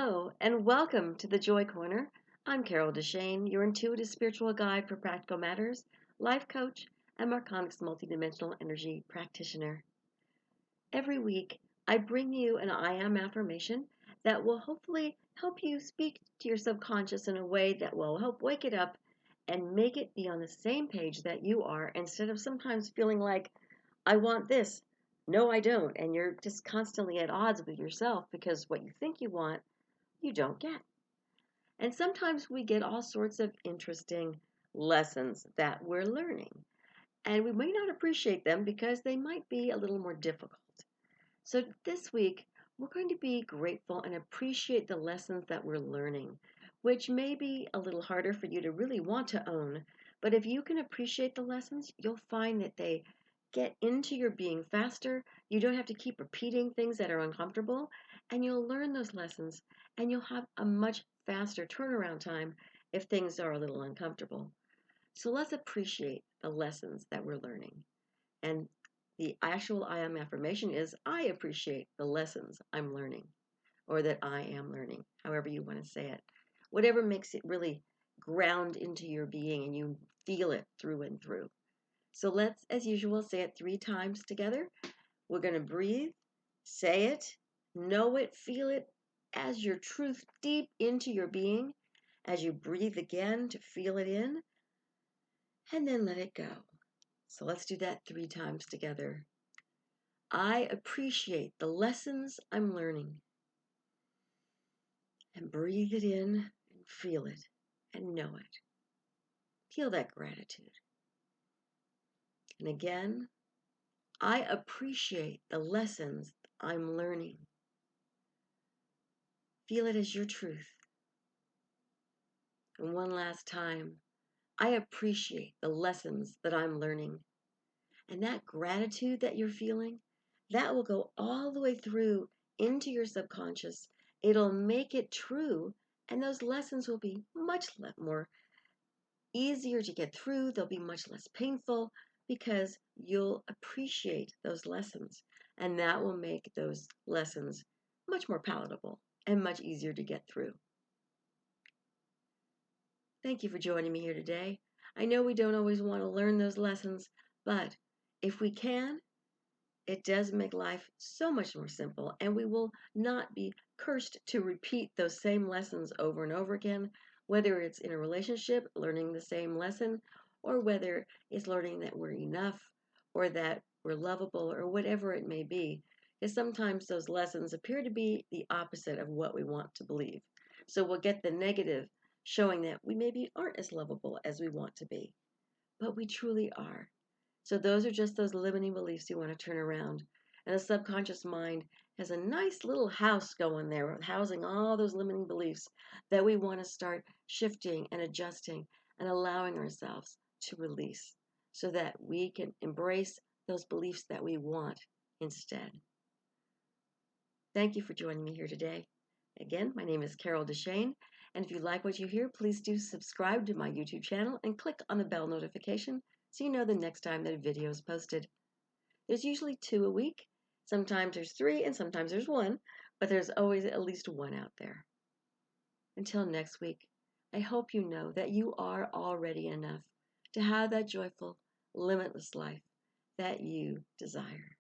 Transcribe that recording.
Hello, and welcome to the Joy Corner. I'm Carol DeChaine, your intuitive spiritual guide for practical matters, life coach, and Marconics multidimensional energy practitioner. Every week, I bring you an I am affirmation that will hopefully help you speak to your subconscious in a way that will help wake it up and make it be on the same page that you are instead of sometimes feeling like, I want this. No, I don't. And you're just constantly at odds with yourself because what you think you want you don't get. And sometimes we get all sorts of interesting lessons that we're learning. And we may not appreciate them because they might be a little more difficult. So this week, we're going to be grateful and appreciate the lessons that we're learning, which may be a little harder for you to really want to own. But if you can appreciate the lessons, you'll find that they get into your being faster. You don't have to keep repeating things that are uncomfortable, and you'll learn those lessons, and you'll have a much faster turnaround time if things are a little uncomfortable. So let's appreciate the lessons that we're learning. And the actual I am affirmation is I appreciate the lessons I'm learning, or that I am learning, however you want to say it. Whatever makes it really ground into your being and you feel it through and through. So let's, as usual, say it 3 times together. We're going to breathe, say it, know it, feel it as your truth deep into your being, as you breathe again to feel it in, and then let it go. So let's do that 3 times together. I appreciate the lessons I'm learning. And breathe it in and feel it and know it. Feel that gratitude. And again, I appreciate the lessons I'm learning. Feel it as your truth. And one last time, I appreciate the lessons that I'm learning. And that gratitude that you're feeling, that will go all the way through into your subconscious. It'll make it true, and those lessons will be much more easier to get through. They'll be much less painful because you'll appreciate those lessons, and that will make those lessons much more palatable and much easier to get through. Thank you for joining me here today. I know we don't always want to learn those lessons, but if we can, it does make life so much more simple, and we will not be cursed to repeat those same lessons over and over again, whether it's in a relationship, learning the same lesson, or whether it's learning that we're enough or that we're lovable or whatever it may be. Because sometimes those lessons appear to be the opposite of what we want to believe. So we'll get the negative showing that we maybe aren't as lovable as we want to be, but we truly are. So those are just those limiting beliefs you want to turn around. And the subconscious mind has a nice little house going there, housing all those limiting beliefs that we want to start shifting and adjusting and allowing ourselves to release so that we can embrace those beliefs that we want instead. Thank you for joining me here today. Again, my name is Carol DeChaine, and if you like what you hear, please do subscribe to my YouTube channel and click on the bell notification so you know the next time that a video is posted. There's usually 2 a week. Sometimes there's 3 and sometimes there's 1, but there's always at least 1 out there. Until next week, I hope you know that you are already enough to have that joyful, limitless life that you desire.